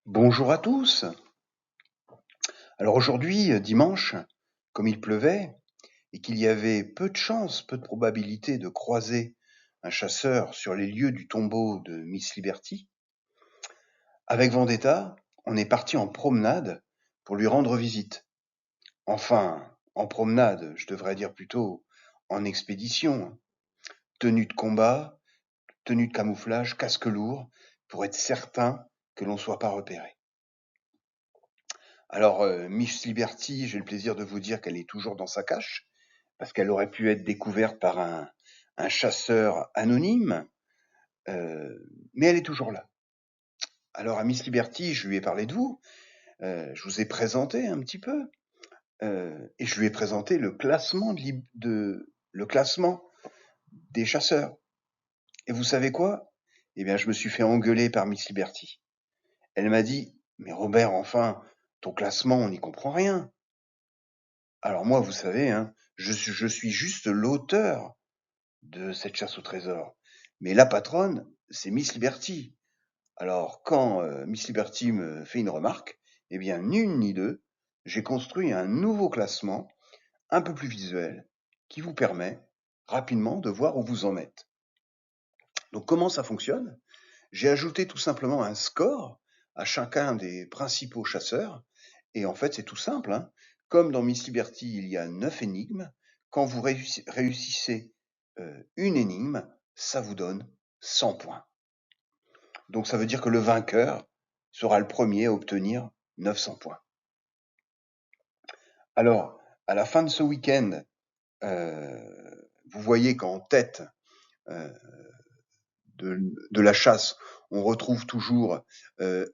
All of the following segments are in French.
Bonjour à tous. Alors aujourd'hui, dimanche, comme il pleuvait et qu'il y avait peu de chances, peu de probabilité de croiser un chasseur sur les lieux du tombeau de Miss Liberty, avec Vendetta, on est parti en promenade pour lui rendre visite. Enfin, en promenade, je devrais dire plutôt en expédition. Tenue de combat, tenue de camouflage, casque lourd, pour être certain que l'on ne soit pas repéré. Alors, Miss Liberty, j'ai le plaisir de vous dire qu'elle est toujours dans sa cache, parce qu'elle aurait pu être découverte par un chasseur anonyme, mais elle est toujours là. Alors à Miss Liberty, je lui ai parlé de vous, je vous ai présenté un petit peu, et je lui ai présenté le classement des chasseurs. Et vous savez quoi? Eh bien, je me suis fait engueuler par Miss Liberty. Elle m'a dit: «Mais Robert, enfin, ton classement, on n'y comprend rien». Alors moi, vous savez, hein, je suis juste l'auteur de cette chasse au trésor. Mais la patronne, c'est Miss Liberty. Alors quand Miss Liberty me fait une remarque, eh bien, ni une ni deux, j'ai construit un nouveau classement, un peu plus visuel, qui vous permet rapidement de voir où vous en êtes. Donc comment ça fonctionne? J'ai ajouté tout simplement un score à chacun des principaux chasseurs. Et en fait, c'est tout simple, hein. Comme dans Miss Liberty, il y a 9 énigmes. Quand vous réussissez une énigme, ça vous donne 100 points. Donc ça veut dire que le vainqueur sera le premier à obtenir 900 points. Alors, à la fin de ce week-end, vous voyez qu'en tête euh, de la chasse, on retrouve toujours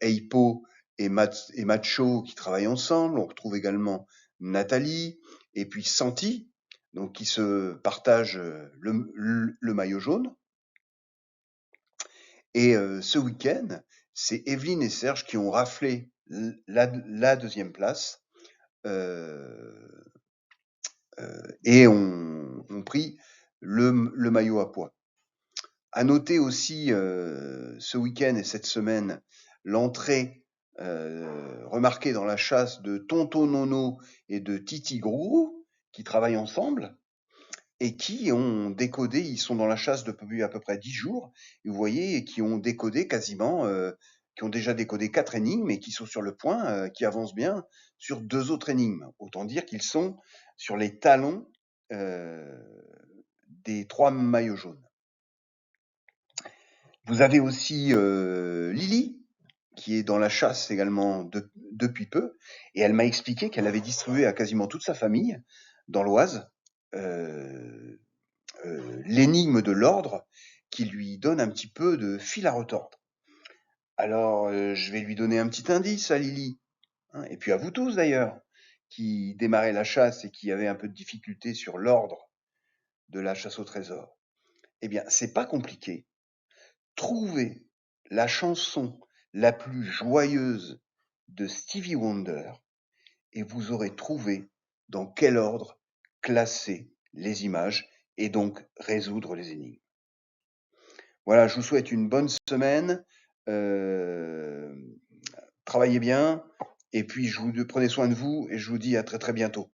Eipo et Macho qui travaillent ensemble. On retrouve également Nathalie et puis Santi, donc qui se partagent le maillot jaune. Et ce week-end, c'est Evelyne et Serge qui ont raflé la deuxième place et ont pris le maillot à pois. À noter aussi ce week-end et cette semaine l'entrée remarquée dans la chasse de Tonton Nono et de Titi Grou qui travaillent ensemble et qui ont décodé, ils sont dans la chasse depuis à peu près 10 jours, et vous voyez, et qui ont décodé quasiment, qui ont déjà décodé 4 énigmes et qui sont sur le point, qui avancent bien sur 2 autres énigmes. Autant dire qu'ils sont sur les talons des 3 maillots jaunes. Vous avez aussi Lily, qui est dans la chasse également depuis peu, et elle m'a expliqué qu'elle avait distribué à quasiment toute sa famille, dans l'Oise, l'énigme de l'ordre, qui lui donne un petit peu de fil à retordre. Alors, je vais lui donner un petit indice à Lily, hein, et puis à vous tous d'ailleurs, qui démarrez la chasse et qui avez un peu de difficulté sur l'ordre de la chasse au trésor. Eh bien, c'est pas compliqué. Trouvez la chanson la plus joyeuse de Stevie Wonder et vous aurez trouvé dans quel ordre classer les images et donc résoudre les énigmes. Voilà, je vous souhaite une bonne semaine, travaillez bien et puis prenez soin de vous et je vous dis à très très bientôt.